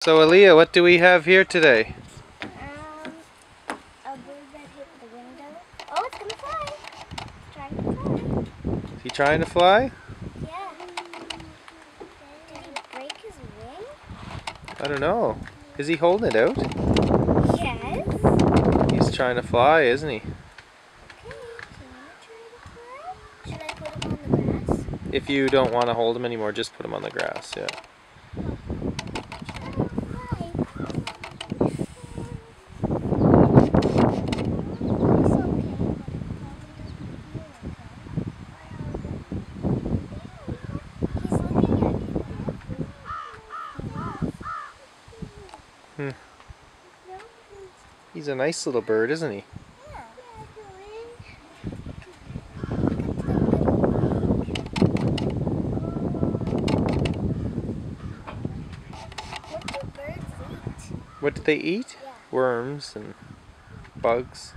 So Aliyah, what do we have here today? A bird that hit the window. Oh, it's gonna fly. It's trying to fly. Is he trying to fly? Yeah. Did he break his wing? I don't know. Is he holding it out? Yes. He's trying to fly, isn't he? Okay, do you want to try to fly? Should I put him on the grass? If you don't want to hold him anymore, just put him on the grass, yeah. He's a nice little bird, isn't he? What do birds eat? What do they eat? Yeah. Worms and bugs.